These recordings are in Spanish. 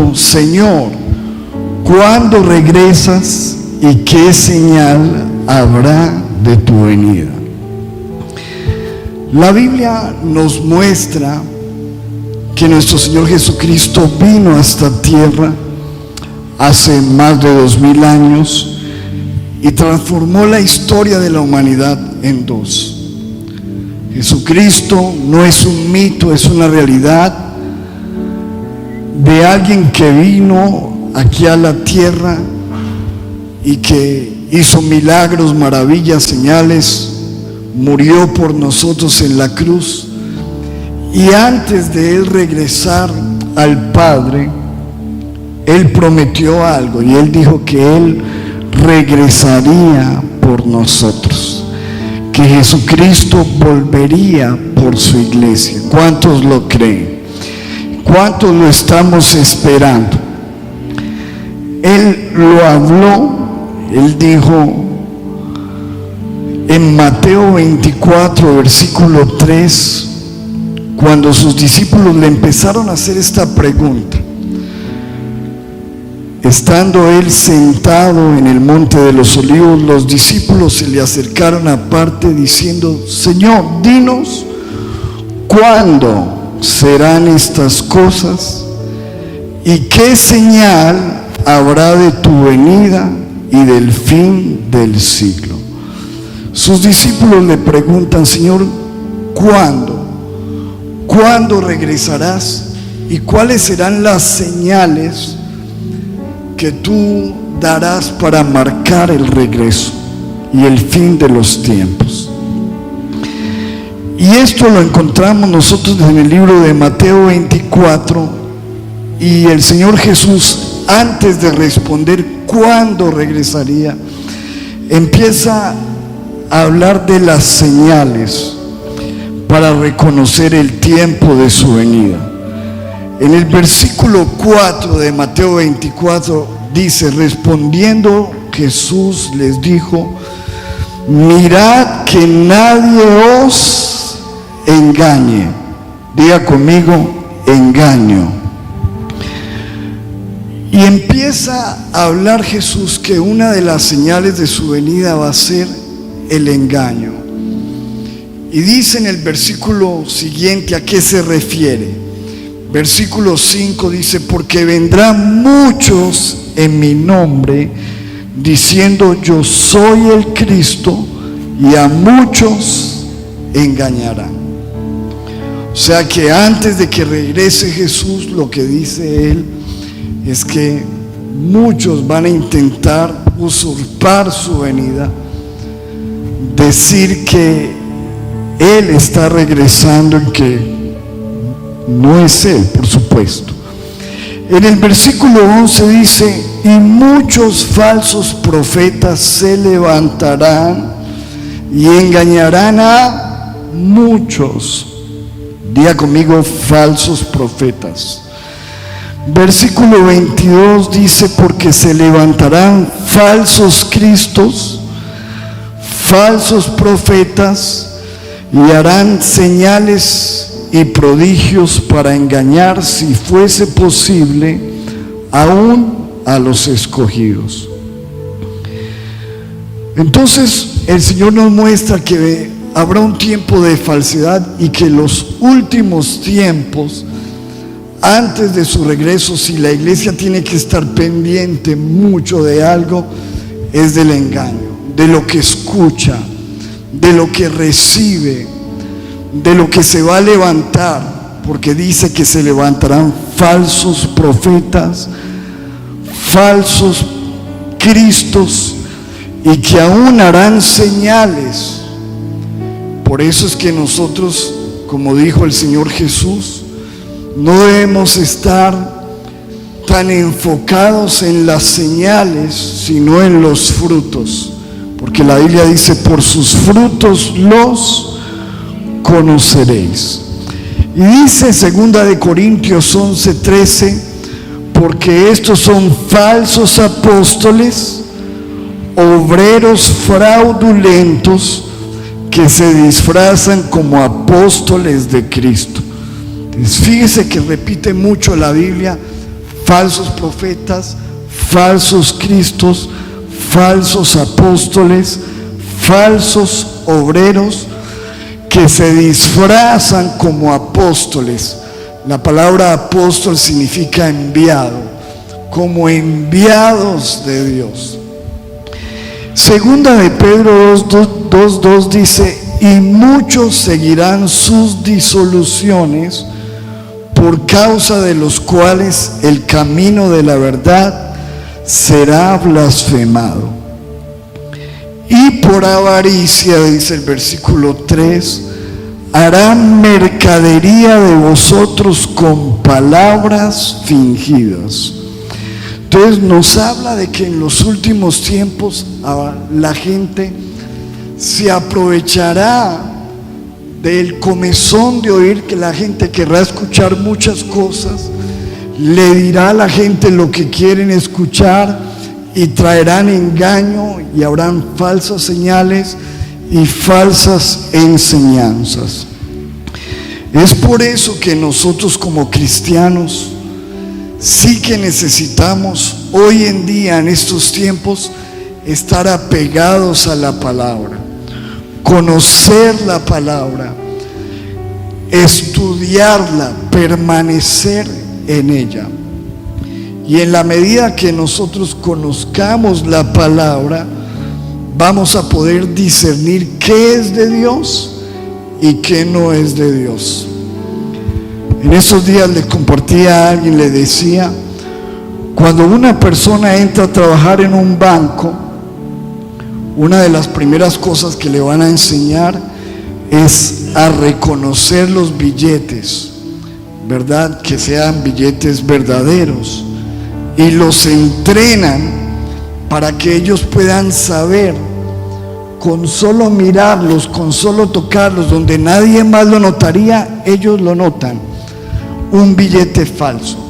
preguntó: Señor, ¿cuándo regresas y qué señal habrá de tu venida? La Biblia nos muestra que nuestro Señor Jesucristo vino a esta tierra hace más de 2000 años y transformó la historia de la humanidad en dos. Jesucristo no es un mito, es una realidad de alguien que vino aquí a la tierra y que hizo milagros, maravillas, señales, murió por nosotros en la cruz, y antes de Él regresar al Padre, Él prometió algo, y Él dijo que Él regresaría por nosotros, que Jesucristo volvería por su iglesia. ¿Cuántos lo creen? ¿Cuántos lo estamos esperando? Él lo habló, Él dijo en Mateo 24, versículo 3, cuando sus discípulos le empezaron a hacer esta pregunta, estando Él sentado en el monte de los olivos, los discípulos se le acercaron aparte diciendo: Señor, dinos, ¿cuándo serán estas cosas? ¿Y qué señal habrá de tu venida y del fin del siglo? Sus discípulos le preguntan: Señor, ¿cuándo? ¿Cuándo regresarás? ¿Y cuáles serán las señales que tú darás para marcar el regreso y el fin de los tiempos? Y esto lo encontramos nosotros en el libro de Mateo 24, y el Señor Jesús, antes de responder cuándo regresaría, empieza a hablar de las señales para reconocer el tiempo de su venida. En el versículo 4 de Mateo 24 dice: respondiendo Jesús les dijo: mirad que nadie os engañe. Diga conmigo: engaño. Y empieza a hablar Jesús que una de las señales de su venida va a ser el engaño. Y dice en el versículo siguiente a qué se refiere. Versículo 5 dice: porque vendrán muchos en mi nombre diciendo: yo soy el Cristo, y a muchos engañarán. O sea que antes de que regrese Jesús, lo que dice Él es que muchos van a intentar usurpar su venida, decir que Él está regresando y que no es Él, por supuesto. En el versículo 11 dice: y muchos falsos profetas se levantarán y engañarán a muchos. Diga conmigo: falsos profetas. Versículo 22 dice: porque se levantarán falsos cristos, falsos profetas, y harán señales y prodigios para engañar, si fuese posible, aún a los escogidos. Entonces el Señor nos muestra que habrá un tiempo de falsedad y que los últimos tiempos, antes de su regreso, si la iglesia tiene que estar pendiente mucho de algo, es del engaño, de lo que escucha, de lo que recibe, de lo que se va a levantar, porque dice que se levantarán falsos profetas, falsos cristos, y que aún harán señales. Por eso es que nosotros, como dijo el Señor Jesús, no debemos estar tan enfocados en las señales, sino en los frutos, porque la Biblia dice: por sus frutos los conoceréis. Y dice 2 Corintios 11:13: porque estos son falsos apóstoles, obreros fraudulentos, que se disfrazan como apóstoles de Cristo. Entonces, fíjese que repite mucho la Biblia: falsos profetas, falsos cristos, falsos apóstoles, falsos obreros que se disfrazan como apóstoles. La palabra apóstol significa enviado, como enviados de Dios. Segunda de Pedro 2:2 dice: y muchos seguirán sus disoluciones, por causa de los cuales el camino de la verdad será blasfemado. Y por avaricia, dice el versículo 3, harán mercadería de vosotros con palabras fingidas. Entonces nos habla de que en los últimos tiempos la gente se aprovechará del comezón de oír, que la gente querrá escuchar muchas cosas, le dirá a la gente lo que quieren escuchar y traerán engaño y habrán falsas señales y falsas enseñanzas. Es por eso que nosotros como cristianos sí que necesitamos hoy en día, en estos tiempos, estar apegados a la palabra, conocer la palabra, estudiarla, permanecer en ella. Y en la medida que nosotros conozcamos la palabra, vamos a poder discernir qué es de Dios y qué no es de Dios. En esos días le compartía a alguien, le decía, cuando una persona entra a trabajar en un banco, una de las primeras cosas que le van a enseñar es a reconocer los billetes, ¿verdad? Que sean billetes verdaderos, y los entrenan para que ellos puedan saber, con solo mirarlos, con solo tocarlos, donde nadie más lo notaría, ellos lo notan, un billete falso.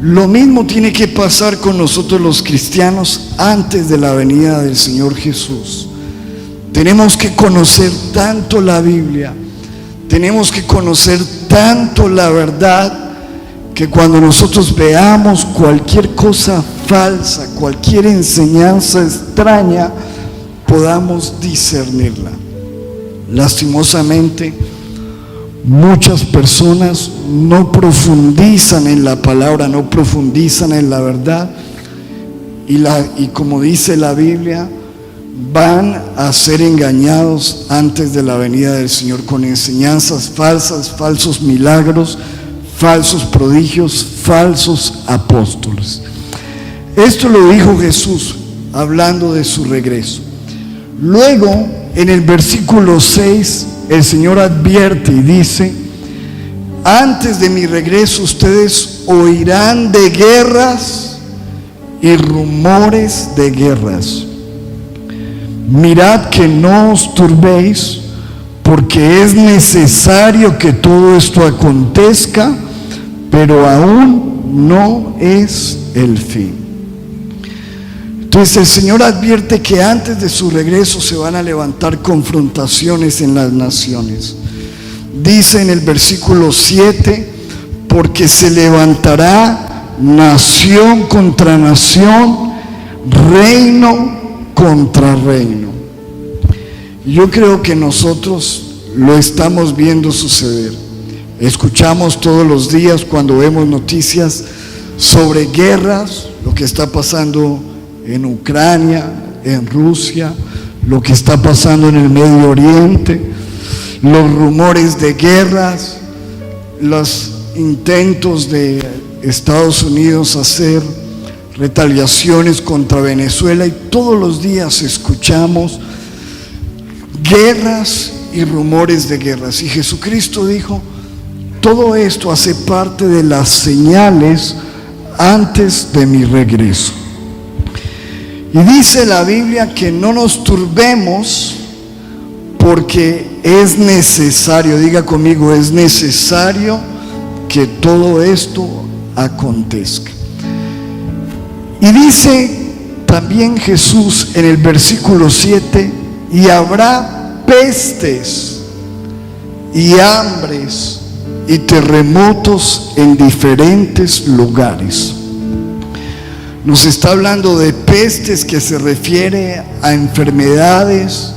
Lo mismo tiene que pasar con nosotros los cristianos antes de la venida del Señor Jesús. Tenemos que conocer tanto la Biblia, tenemos que conocer tanto la verdad, que cuando nosotros veamos cualquier cosa falsa, cualquier enseñanza extraña, podamos discernirla. Lastimosamente, muchas personas no profundizan en la palabra, no profundizan en la verdad, y como dice la Biblia, van a ser engañados antes de la venida del Señor con enseñanzas falsas, falsos milagros, falsos prodigios, falsos apóstoles. Esto lo dijo Jesús hablando de su regreso. Luego, en el versículo 6, el Señor advierte y dice: antes de mi regreso ustedes oirán de guerras y rumores de guerras. Mirad que no os turbéis, porque es necesario que todo esto acontezca, pero aún no es el fin. Entonces el Señor advierte que antes de su regreso se van a levantar confrontaciones en las naciones. Dice en el versículo 7, porque se levantará nación contra nación, reino contra reino. Yo creo que nosotros lo estamos viendo suceder. Escuchamos todos los días cuando vemos noticias sobre guerras, lo que está pasando en Ucrania, en Rusia, lo que está pasando en el Medio Oriente, los rumores de guerras, los intentos de Estados Unidos hacer retaliaciones contra Venezuela, y todos los días escuchamos guerras y rumores de guerras. Y Jesucristo dijo: todo esto hace parte de las señales antes de mi regreso. Y dice la Biblia que no nos turbemos, porque es necesario, diga conmigo, es necesario que todo esto acontezca. Y dice también Jesús en el versículo 7: y habrá pestes y hambres y terremotos en diferentes lugares. Nos está hablando de pestes, que se refiere a enfermedades,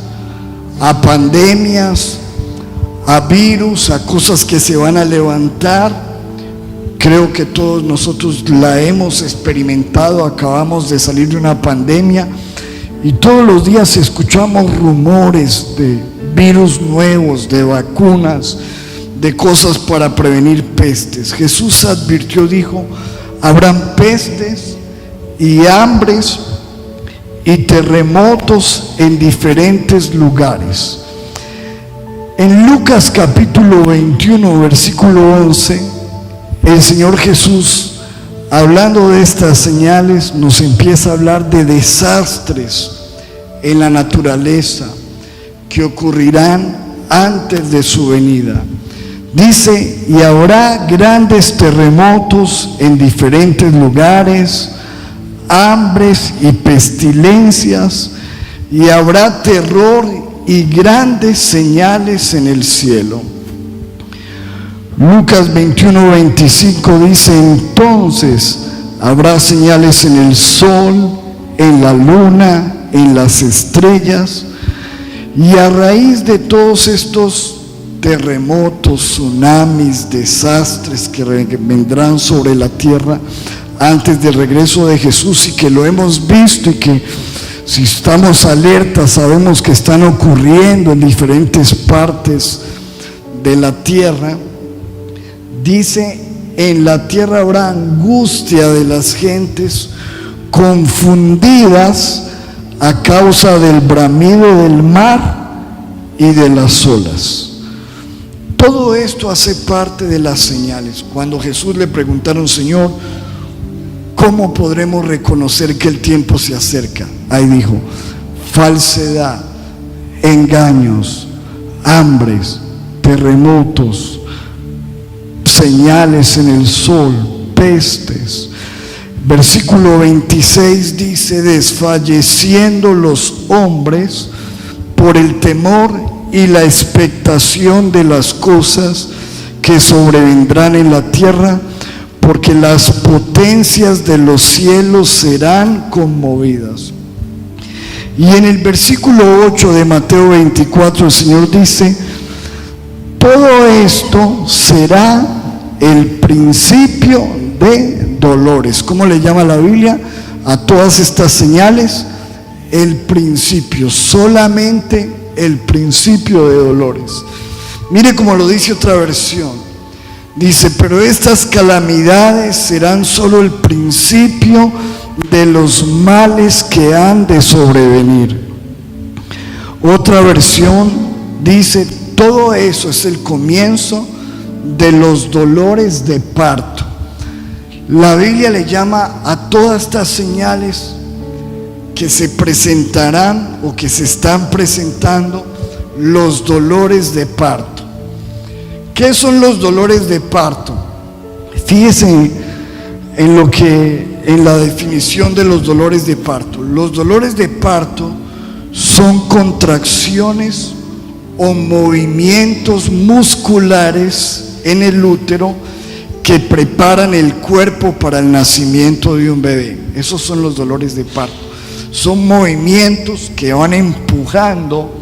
a pandemias, a virus, a cosas que se van a levantar. Creo que todos nosotros la hemos experimentado. Acabamos de salir de una pandemia y todos los días escuchamos rumores de virus nuevos, de vacunas, de cosas para prevenir pestes. Jesús advirtió, dijo: habrán pestes y hambres y terremotos en diferentes lugares. En Lucas capítulo 21, versículo 11, el Señor Jesús, hablando de estas señales, nos empieza a hablar de desastres en la naturaleza que ocurrirán antes de su venida. Dice: y habrá grandes terremotos en diferentes lugares, hambres y pestilencias, y habrá terror y grandes señales en el cielo. Lucas 21, 25 dice: entonces habrá señales en el sol, en la luna, en las estrellas. Y a raíz de todos estos terremotos, tsunamis, desastres que vendrán sobre la tierra antes del regreso de Jesús, y que lo hemos visto, y que si estamos alertas sabemos que están ocurriendo en diferentes partes de la tierra, dice: en la tierra habrá angustia de las gentes confundidas a causa del bramido del mar y de las olas. Todo esto hace parte de las señales. Cuando Jesús le preguntaron: Señor, ¿cómo podremos reconocer que el tiempo se acerca? Ahí dijo: falsedad, engaños, hambres, terremotos, señales en el sol, pestes. Versículo 26 dice: desfalleciendo los hombres por el temor y la expectación de las cosas que sobrevendrán en la tierra, porque las potencias de los cielos serán conmovidas. Y en el versículo 8 de Mateo 24 el Señor dice: todo esto será el principio de dolores. ¿Cómo le llama la Biblia a todas estas señales? El principio, solamente el principio de dolores. Mire cómo lo dice otra versión. Dice: pero estas calamidades serán solo el principio de los males que han de sobrevenir. Otra versión dice: todo eso es el comienzo de los dolores de parto. La Biblia le llama a todas estas señales que se presentarán o que se están presentando los dolores de parto. ¿Qué son los dolores de parto? Fíjese en la definición de los dolores de parto. Los dolores de parto son contracciones o movimientos musculares en el útero que preparan el cuerpo para el nacimiento de un bebé. Esos son los dolores de parto. Son movimientos que van empujando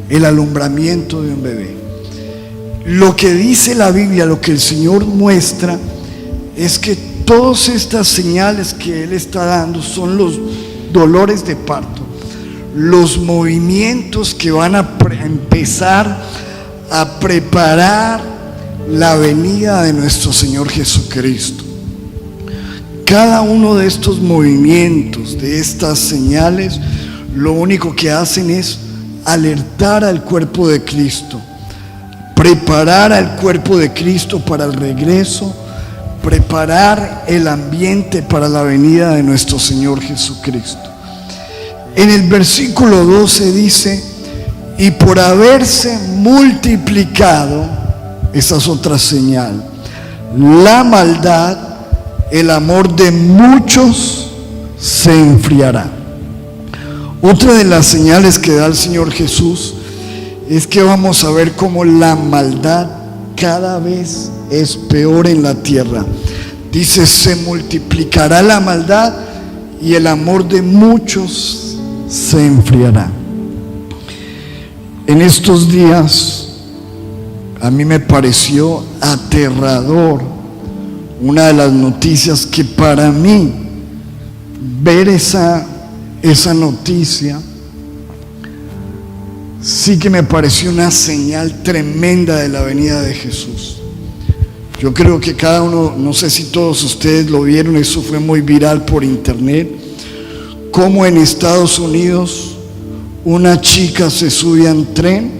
el alumbramiento de un bebé. Lo que dice la Biblia, lo que el Señor muestra, es que todas estas señales que Él está dando son los dolores de parto, los movimientos que van a empezar a preparar la venida de nuestro Señor Jesucristo. Cada uno de estos movimientos, de estas señales, lo único que hacen es alertar al cuerpo de Cristo, preparar al cuerpo de Cristo para el regreso, preparar el ambiente para la venida de nuestro Señor Jesucristo. En el versículo 12 dice: y por haberse multiplicado, esa es otra señal, la maldad, el amor de muchos se enfriará. Otra de las señales que da el Señor Jesús es que vamos a ver cómo la maldad cada vez es peor en la tierra. Dice, se multiplicará la maldad y el amor de muchos se enfriará. En estos días a mí me pareció aterrador una de las noticias que para mí, ver esa noticia, sí que me pareció una señal tremenda de la venida de Jesús. Yo creo que cada uno, no sé si todos ustedes lo vieron, eso fue muy viral por internet, como en Estados Unidos una chica se sube a un tren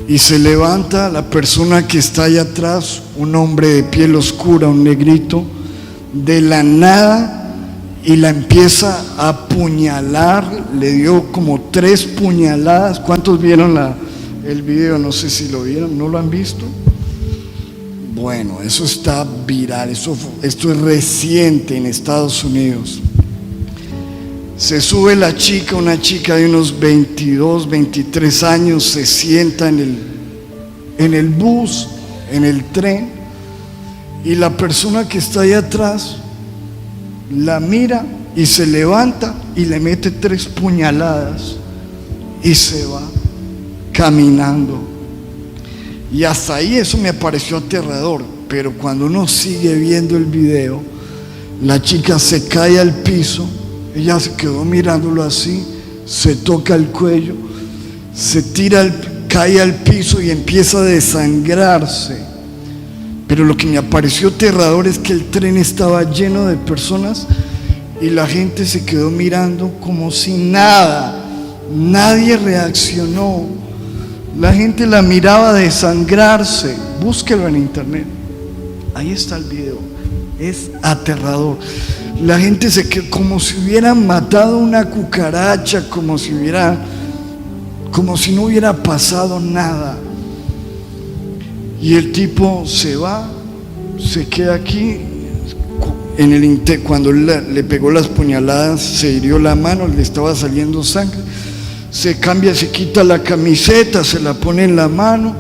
y se levanta la persona que está allá atrás, un hombre de piel oscura, un negrito, de la nada, y la empieza a apuñalar. Le dio como 3 puñaladas. ¿Cuántos vieron el video? No sé si lo vieron, ¿no lo han visto? Bueno, eso está viral, esto es reciente en Estados Unidos. Se sube la chica, una chica de unos 22, 23 años, se sienta en el bus, en el tren, y la persona que está ahí atrás la mira y se levanta y le mete 3 puñaladas y se va caminando. Y hasta ahí eso me pareció aterrador, pero cuando uno sigue viendo el video, la chica se cae al piso, ella se quedó mirándolo así, se toca el cuello, se cae al piso y empieza a desangrarse. Pero lo que me pareció aterrador es que el tren estaba lleno de personas y la gente se quedó mirando como si nada, nadie reaccionó. La gente la miraba desangrarse. Búsquelo en internet, ahí está el video, es aterrador. La gente se quedó como si hubieran matado una cucaracha, como si no hubiera pasado nada. Y el tipo se va, se queda aquí. Cuando le pegó las puñaladas, se hirió la mano, le estaba saliendo sangre. Se cambia, se quita la camiseta, se la pone en la mano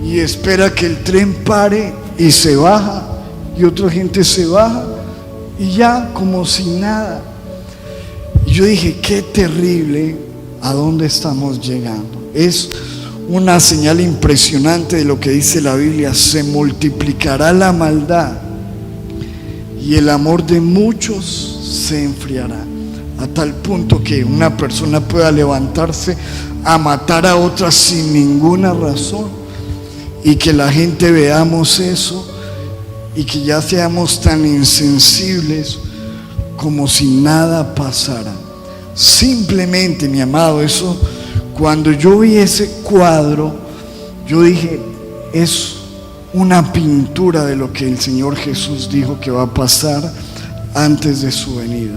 y espera que el tren pare y se baja, y otra gente se baja y ya como si nada. Y yo dije, qué terrible, ¿a dónde estamos llegando? Es una señal impresionante de lo que dice la Biblia: se multiplicará la maldad y el amor de muchos se enfriará, a tal punto que una persona pueda levantarse a matar a otra sin ninguna razón, y que la gente veamos eso y que ya seamos tan insensibles como si nada pasara. Simplemente, mi amado, eso, cuando yo vi ese cuadro, yo dije, es una pintura de lo que el Señor Jesús dijo que va a pasar antes de su venida.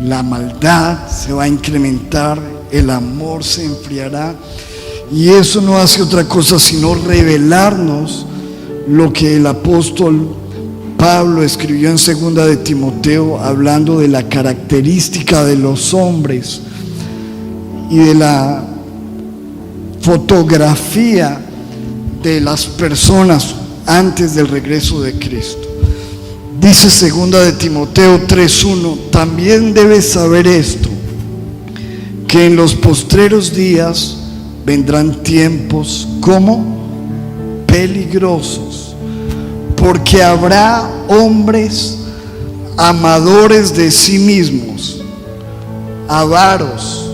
La maldad se va a incrementar, el amor se enfriará, y eso no hace otra cosa sino revelarnos lo que el apóstol Pablo escribió en 2 de Timoteo, hablando de la característica de los hombres y de la fotografía de las personas antes del regreso de Cristo. Dice 2 de Timoteo 3:1, también debes saber esto, que en los postreros días vendrán tiempos como peligrosos, porque habrá hombres amadores de sí mismos, avaros,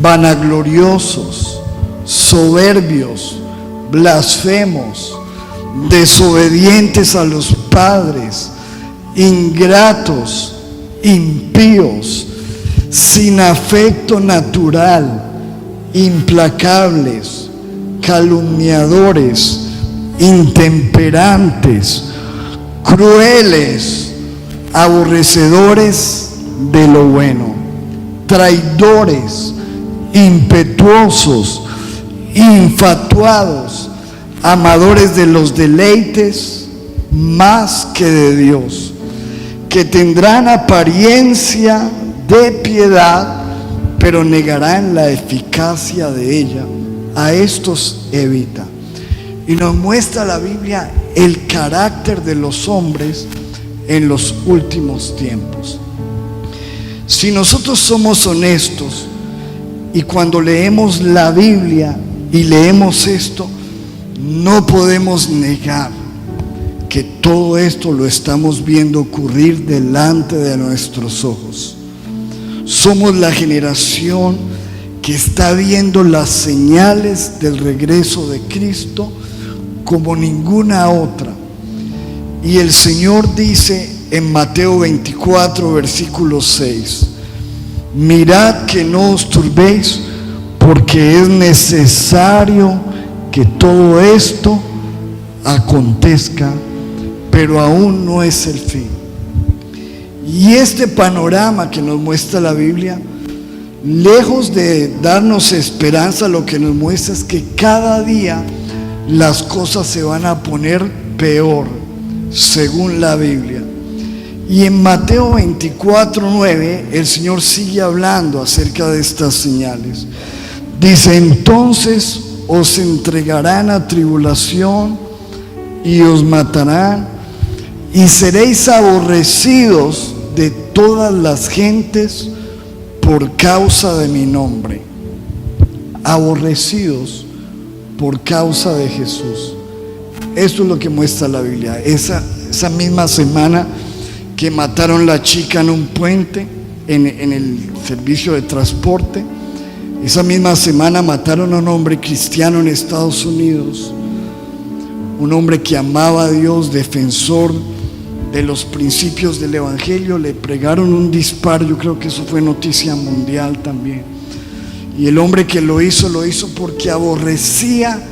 vanagloriosos, soberbios, blasfemos, desobedientes a los padres, ingratos, impíos, sin afecto natural, implacables, calumniadores, intemperantes, crueles, aborrecedores de lo bueno, traidores, impetuosos, infatuados, amadores de los deleites más que de Dios, que tendrán apariencia de piedad, pero negarán la eficacia de ella. A estos evita. y nos muestra la Biblia el carácter de los hombres en los últimos tiempos. Si nosotros somos honestos y cuando leemos la Biblia y leemos esto, no podemos negar que todo esto lo estamos viendo ocurrir delante de nuestros ojos. Somos la generación que está viendo las señales del regreso de Cristo como ninguna otra. Y el Señor dice en Mateo 24, versículo 6: mirad que no os turbéis, porque es necesario que todo esto acontezca, pero aún no es el fin. Y este panorama que nos muestra la Biblia, lejos de darnos esperanza, lo que nos muestra es que cada día las cosas se van a poner peor, según la Biblia. Y en Mateo 24, 9, el Señor sigue hablando acerca de estas señales. Dice: entonces os entregarán a tribulación y os matarán, y seréis aborrecidos de todas las gentes por causa de mi nombre. Aborrecidos por causa de Jesús. Esto es lo que muestra la Biblia. Esa misma semana que mataron a la chica en un puente, en el servicio de transporte, esa misma semana mataron a un hombre cristiano en Estados Unidos, un hombre que amaba a Dios, defensor de los principios del Evangelio. Le pegaron un disparo, yo creo que eso fue noticia mundial también. Y el hombre que lo hizo porque aborrecía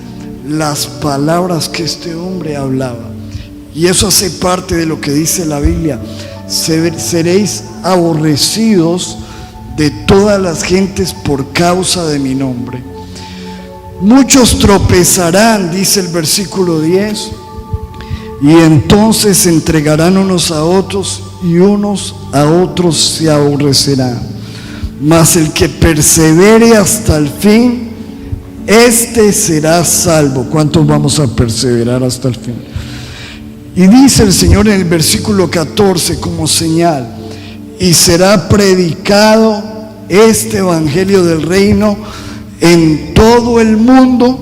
las palabras que este hombre hablaba. Y eso hace parte de lo que dice la Biblia: seréis aborrecidos de todas las gentes por causa de mi nombre. Muchos tropezarán, dice el versículo 10, y entonces se entregarán unos a otros y unos a otros se aborrecerán. Mas el que persevere hasta el fin, este será salvo. ¿Cuántos vamos a perseverar hasta el fin? Y dice el Señor en el versículo 14 como señal: y será predicado este evangelio del reino en todo el mundo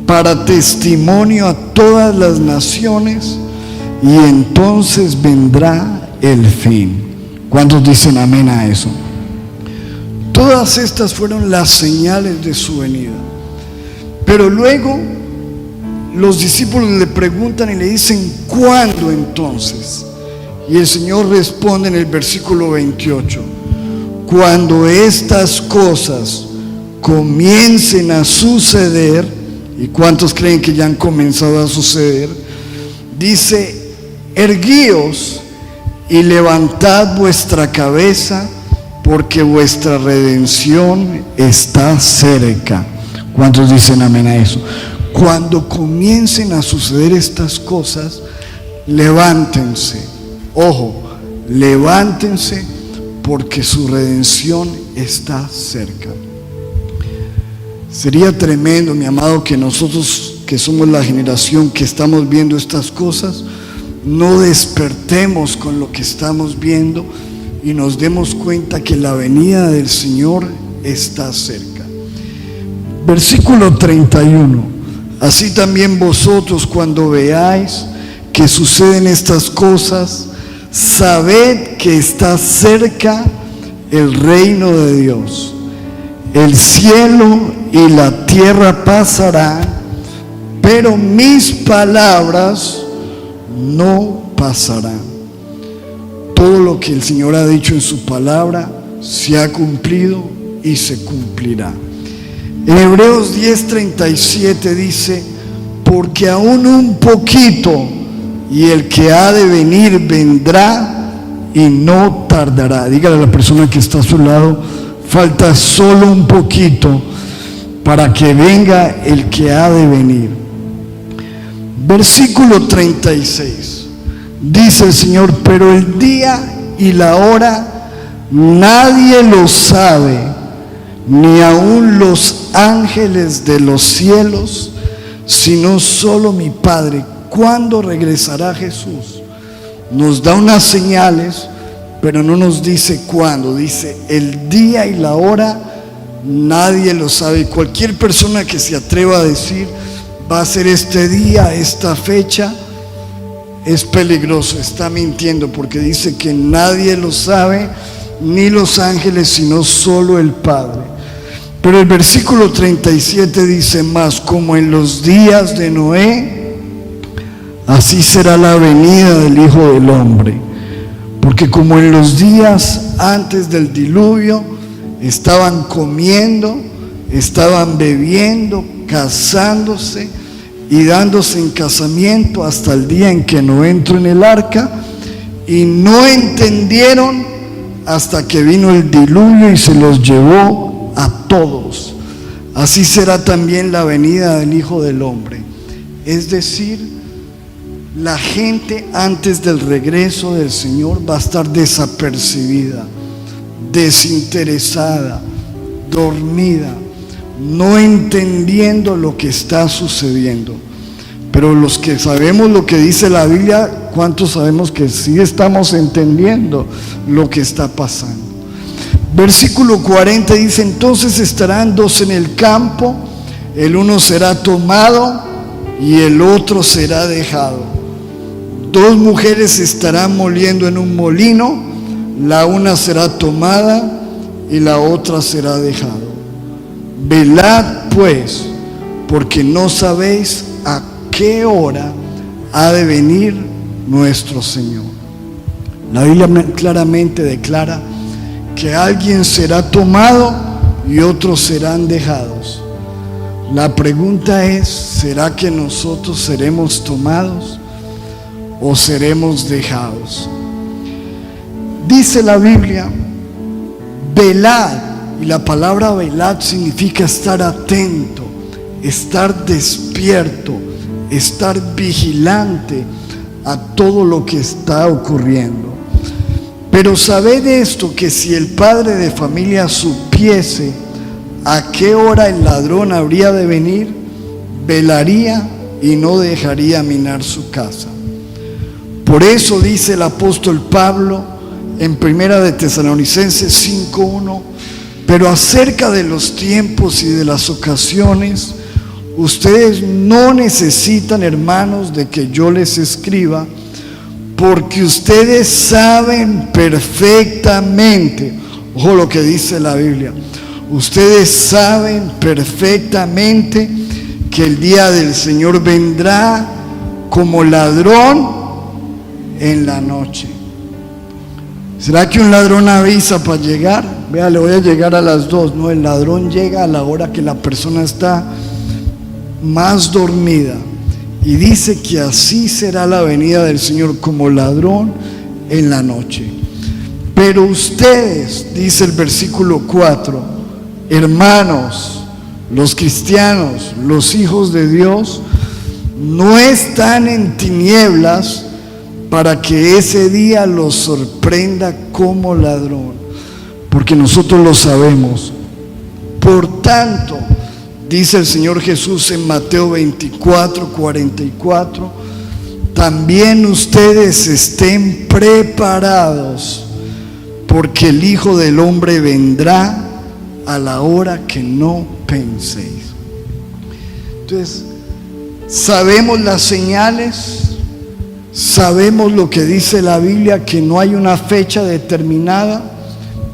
para testimonio a todas las naciones, y entonces vendrá el fin. ¿Cuántos dicen amén a eso? Todas estas fueron las señales de su venida. Pero luego los discípulos le preguntan y le dicen: ¿cuándo entonces? Y el Señor responde en el versículo 28: cuando estas cosas comiencen a suceder. ¿Y cuántos creen que ya han comenzado a suceder? Dice: erguíos y levantad vuestra cabeza, porque vuestra redención está cerca. ¿Cuántos dicen amén a eso? Cuando comiencen a suceder estas cosas, levántense. Ojo, levántense, porque su redención está cerca. Sería tremendo, mi amado, que nosotros, que somos la generación que estamos viendo estas cosas, no despertemos con lo que estamos viendo y nos demos cuenta que la venida del Señor está cerca. Versículo 31: así también vosotros, cuando veáis que suceden estas cosas, sabed que está cerca el reino de Dios. El cielo y la tierra pasarán, pero mis palabras no pasarán. Todo lo que el Señor ha dicho en su palabra se ha cumplido y se cumplirá. En Hebreos 10:37 dice: porque aún un poquito, y el que ha de venir vendrá y no tardará. Dígale a la persona que está a su lado: falta solo un poquito para que venga el que ha de venir. Versículo 36. Dice el Señor: pero el día y la hora nadie lo sabe, ni aun los ángeles de los cielos, sino solo mi Padre. ¿Cuándo regresará Jesús? Nos da unas señales, pero no nos dice cuándo. Dice el día y la hora, nadie lo sabe. Cualquier persona que se atreva a decir va a ser este día, esta fecha, es peligroso, está mintiendo, porque dice que nadie lo sabe, ni los ángeles, sino solo el Padre. Pero el versículo 37 dice más: como en los días de Noé, así será la venida del Hijo del Hombre. Porque como en los días antes del diluvio, estaban comiendo, estaban bebiendo, casándose y dándose en casamiento hasta el día en que Noé entró en el arca, y no entendieron hasta que vino el diluvio y se los llevó a todos. Así será también la venida del Hijo del Hombre. Es decir, la gente antes del regreso del Señor va a estar desapercibida, desinteresada, dormida, no entendiendo lo que está sucediendo. Pero los que sabemos lo que dice la Biblia, ¿cuántos sabemos que sí estamos entendiendo lo que está pasando? Versículo 40 dice: entonces estarán dos en el campo, el uno será tomado y el otro será dejado. Dos mujeres estarán moliendo en un molino, la una será tomada y la otra será dejada. Velad pues, porque no sabéis a qué hora ha de venir nuestro Señor. La Biblia claramente declara que alguien será tomado y otros serán dejados. La pregunta es: ¿será que nosotros seremos tomados o seremos dejados? Dice la Biblia: velad. Y la palabra velad significa estar atento, estar despierto, estar vigilante a todo lo que está ocurriendo. Pero sabed esto, que si el padre de familia supiese a qué hora el ladrón habría de venir, velaría y no dejaría minar su casa. Por eso dice el apóstol Pablo en 1 de Tesalonicenses 5:1: pero acerca de los tiempos y de las ocasiones, ustedes no necesitan, hermanos, de que yo les escriba, porque ustedes saben perfectamente, ojo lo que dice la Biblia, ustedes saben perfectamente que el día del Señor vendrá como ladrón en la noche. ¿Será que un ladrón avisa para llegar? Vea, le voy a llegar a las 2. No, el ladrón llega a la hora que la persona está más dormida. Y dice que así será la venida del Señor, como ladrón en la noche. Pero ustedes, dice el versículo 4, hermanos, los cristianos, los hijos de Dios, no están en tinieblas para que ese día los sorprenda como ladrón, porque nosotros lo sabemos. Por tanto, dice el Señor Jesús en Mateo 24:44, también ustedes estén preparados, porque el Hijo del Hombre vendrá a la hora que no penséis. Entonces, sabemos las señales, sabemos lo que dice la Biblia, que no hay una fecha determinada,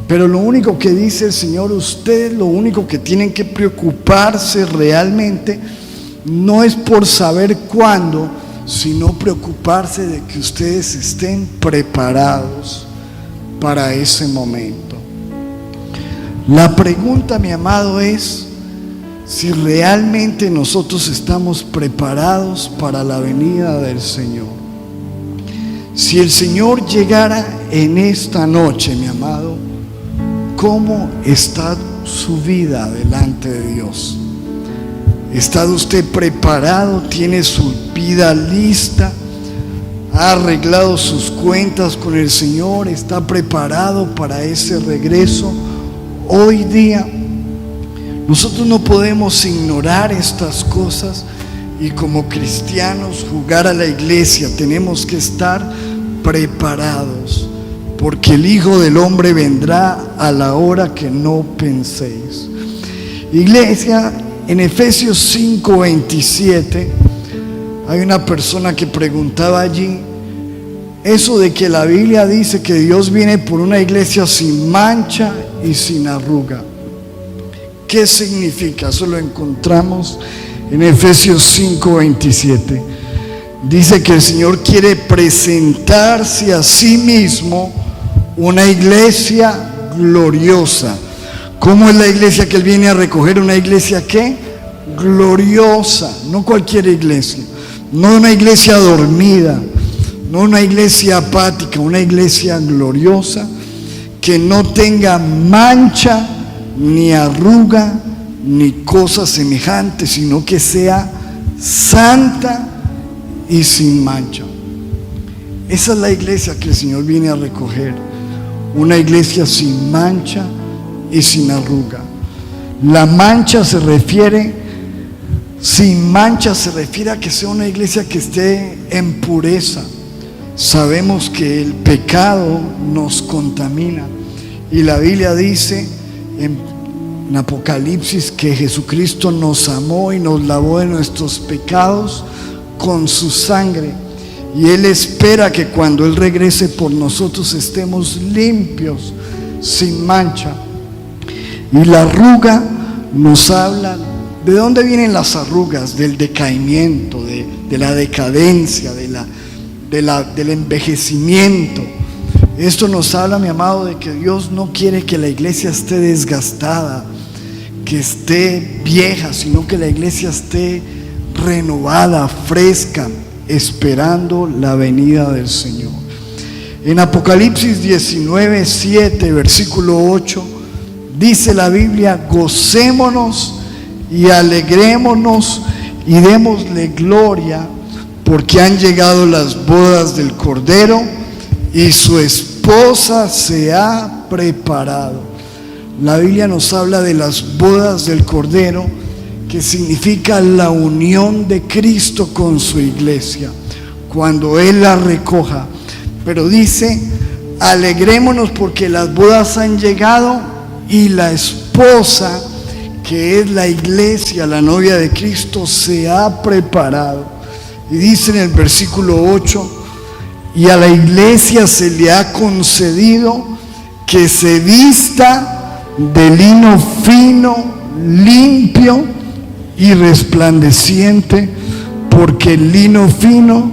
pero lo único que dice el Señor, ustedes lo único que tienen que preocuparse realmente no es por saber cuándo, sino preocuparse de que ustedes estén preparados para ese momento. La pregunta, mi amado, es si realmente nosotros estamos preparados para la venida del Señor. Si el Señor llegara en esta noche, mi amado, ¿cómo está su vida delante de Dios? ¿Está usted preparado? ¿Tiene su vida lista? ¿Ha arreglado sus cuentas con el Señor? ¿Está preparado para ese regreso? Hoy día nosotros no podemos ignorar estas cosas y como cristianos jugar a la iglesia. Tenemos que estar preparados, porque el Hijo del Hombre vendrá a la hora que no penséis. Iglesia, en Efesios 5:27 hay una persona que preguntaba allí eso de que la Biblia dice que Dios viene por una iglesia sin mancha y sin arruga. ¿Qué significa? Eso lo encontramos en Efesios 5:27. Dice que el Señor quiere presentarse a sí mismo una iglesia gloriosa. ¿Cómo es la iglesia que Él viene a recoger? Una iglesia ¿qué? Gloriosa, no cualquier iglesia, no una iglesia dormida, no una iglesia apática, una iglesia gloriosa que no tenga mancha, ni arruga, ni cosa semejante, sino que sea santa y sin mancha. Esa es la iglesia que el Señor viene a recoger, una iglesia sin mancha y sin arruga. La mancha sin mancha se refiere a que sea una iglesia que esté en pureza. Sabemos que el pecado nos contamina y la Biblia dice en Apocalipsis que Jesucristo nos amó y nos lavó de nuestros pecados con su sangre, y Él espera que cuando Él regrese por nosotros estemos limpios, sin mancha. Y la arruga nos habla, ¿de dónde vienen las arrugas? Del decaimiento, de la decadencia, del envejecimiento. Esto nos habla, mi amado, de que Dios no quiere que la iglesia esté desgastada, que esté vieja, sino que la iglesia esté renovada, fresca, esperando la venida del Señor. En Apocalipsis 19:7, versículo 8, dice la Biblia: gocémonos y alegrémonos y démosle gloria, porque han llegado las bodas del Cordero y su esposa se ha preparado. La Biblia nos habla de las bodas del Cordero, que significa la unión de Cristo con su iglesia, cuando Él la recoja. Pero dice: alegrémonos porque las bodas han llegado y la esposa, que es la iglesia, la novia de Cristo, se ha preparado. Y dice en el versículo 8: y a la iglesia se le ha concedido que se vista de lino fino, limpio y resplandeciente, porque el lino fino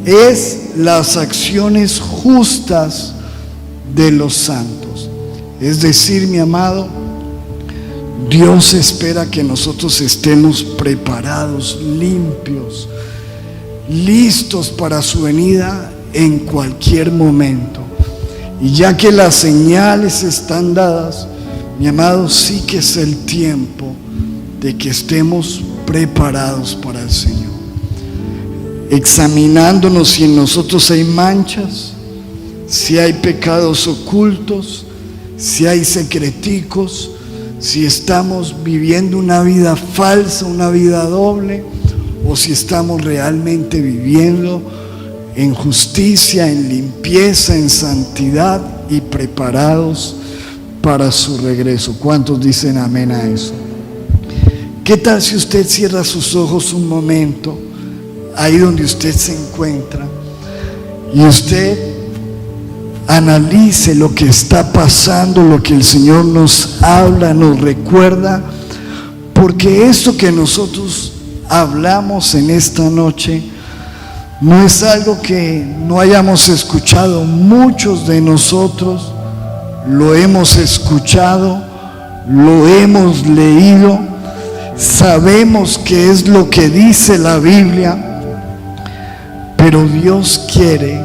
es las acciones justas de los santos. Es decir, mi amado, Dios espera que nosotros estemos preparados, limpios, listos para su venida en cualquier momento. Y ya que las señales están dadas, mi amado, sí que es el tiempo de que estemos preparados para el Señor, examinándonos si en nosotros hay manchas, si hay pecados ocultos, si hay secreticos, si estamos viviendo una vida falsa, una vida doble, o si estamos realmente viviendo en justicia, en limpieza, en santidad y preparados para su regreso. ¿Cuántos dicen amén a eso? ¿Qué tal si usted cierra sus ojos un momento, ahí donde usted se encuentra, y usted analice lo que está pasando, lo que el Señor nos habla, nos recuerda? Porque esto que nosotros hablamos en esta noche no es algo que no hayamos escuchado. Muchos de nosotros lo hemos escuchado, lo hemos leído, sabemos qué es lo que dice la Biblia, pero Dios quiere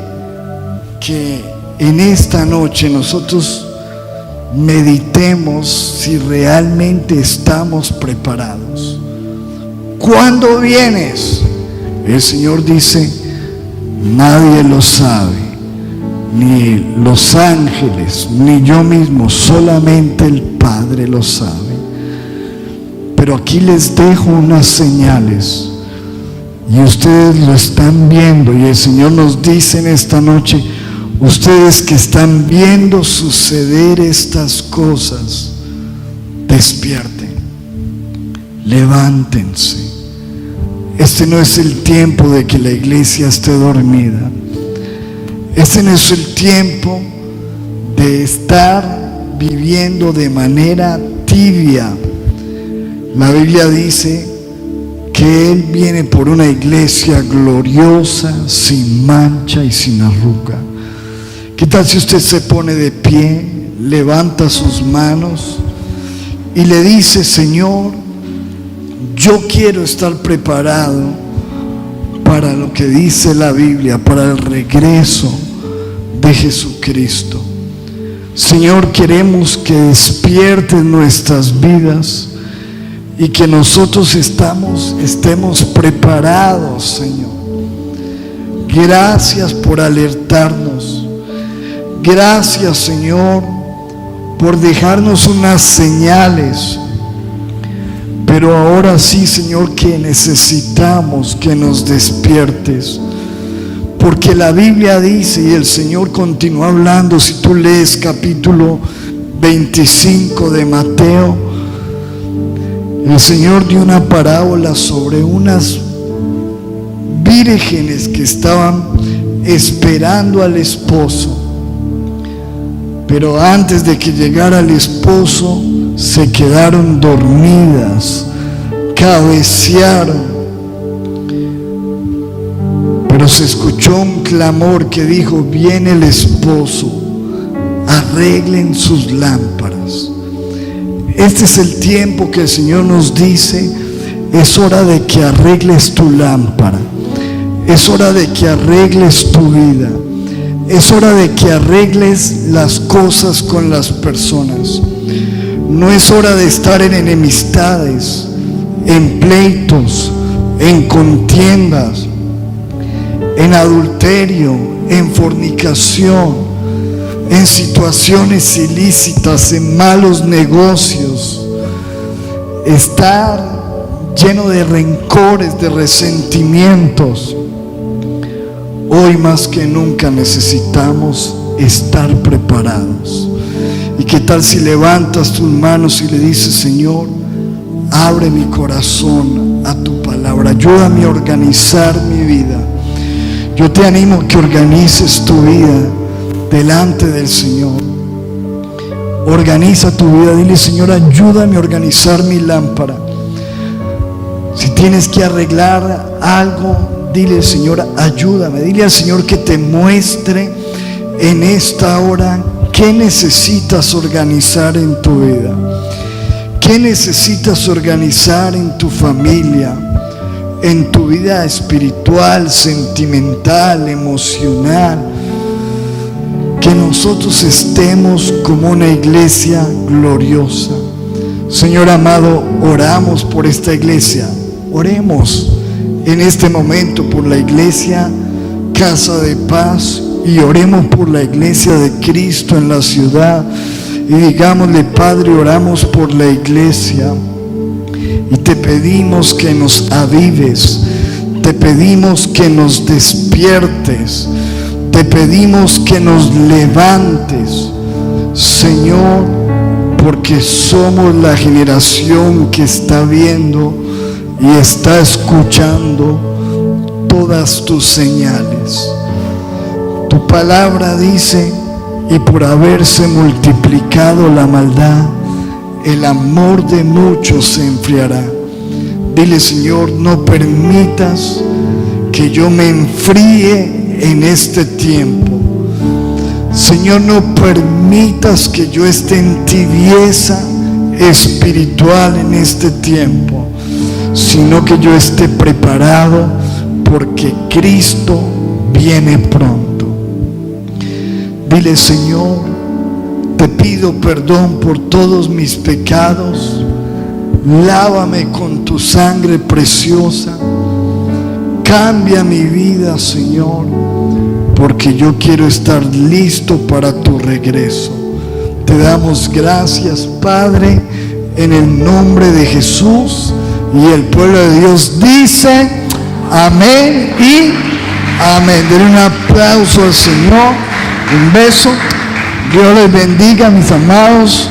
que en esta noche nosotros meditemos si realmente estamos preparados. ¿Cuándo vienes? El Señor dice: nadie lo sabe, ni los ángeles, ni yo mismo, solamente el Padre lo sabe. Pero aquí les dejo unas señales y ustedes lo están viendo, y el Señor nos dice en esta noche: ustedes que están viendo suceder estas cosas, despierten, levántense. Este no es el tiempo de que la iglesia esté dormida. Este no es el tiempo de estar viviendo de manera tibia. La Biblia dice que Él viene por una iglesia gloriosa, sin mancha y sin arruga. ¿Qué tal si usted se pone de pie, levanta sus manos y le dice: Señor, yo quiero estar preparado para lo que dice la Biblia, para el regreso de Jesucristo? Señor, queremos que despiertes nuestras vidas y que nosotros estemos preparados, Señor. Gracias por alertarnos. Gracias, Señor, por dejarnos unas señales. Pero ahora sí, Señor, que necesitamos que nos despiertes. Porque la Biblia dice, y el Señor continúa hablando, si tú lees capítulo 25 de Mateo, el Señor dio una parábola sobre unas vírgenes que estaban esperando al esposo. Pero antes de que llegara el esposo, se quedaron dormidas, cabecearon. Pero se escuchó un clamor que dijo: viene el esposo, arreglen sus lámparas. Este es el tiempo que el Señor nos dice: es hora de que arregles tu lámpara, es hora de que arregles tu vida, es hora de que arregles las cosas con las personas. No es hora de estar en enemistades, en pleitos, en contiendas, en adulterio, en fornicación, en situaciones ilícitas, en malos negocios. Estar lleno de rencores, de resentimientos. Hoy más que nunca necesitamos estar preparados. ¿Y qué tal si levantas tus manos y le dices: Señor, abre mi corazón a tu palabra, ayúdame a organizar mi vida? Yo te animo a que organices tu vida delante del Señor. Organiza tu vida, dile: Señor, ayúdame a organizar mi lámpara. Si tienes que arreglar algo, dile: Señor, ayúdame. Dile al Señor que te muestre en esta hora qué necesitas organizar en tu vida, qué necesitas organizar en tu familia, en tu vida espiritual, sentimental, emocional. Que nosotros estemos como una iglesia gloriosa. Señor amado, oramos por esta iglesia. Oremos en este momento por la iglesia Casa de Paz, y oremos por la iglesia de Cristo en la ciudad. Y digámosle: Padre, oramos por la iglesia y te pedimos que nos avives, te pedimos que nos despiertes, te pedimos que nos levantes, Señor, porque somos la generación que está viendo y está escuchando todas tus señales. Tu palabra dice: y por haberse multiplicado la maldad, el amor de muchos se enfriará. Dile: Señor, no permitas que yo me enfríe en este tiempo. Señor, no permitas que yo esté en tibieza espiritual en este tiempo, sino que yo esté preparado, porque Cristo viene pronto. Dile: Señor, te pido perdón por todos mis pecados. Lávame con tu sangre preciosa. Cambia mi vida, Señor, porque yo quiero estar listo para tu regreso. Te damos gracias, Padre, en el nombre de Jesús. Y el pueblo de Dios dice: Amén y amén. Denle un aplauso al Señor, un beso. Dios les bendiga, mis amados.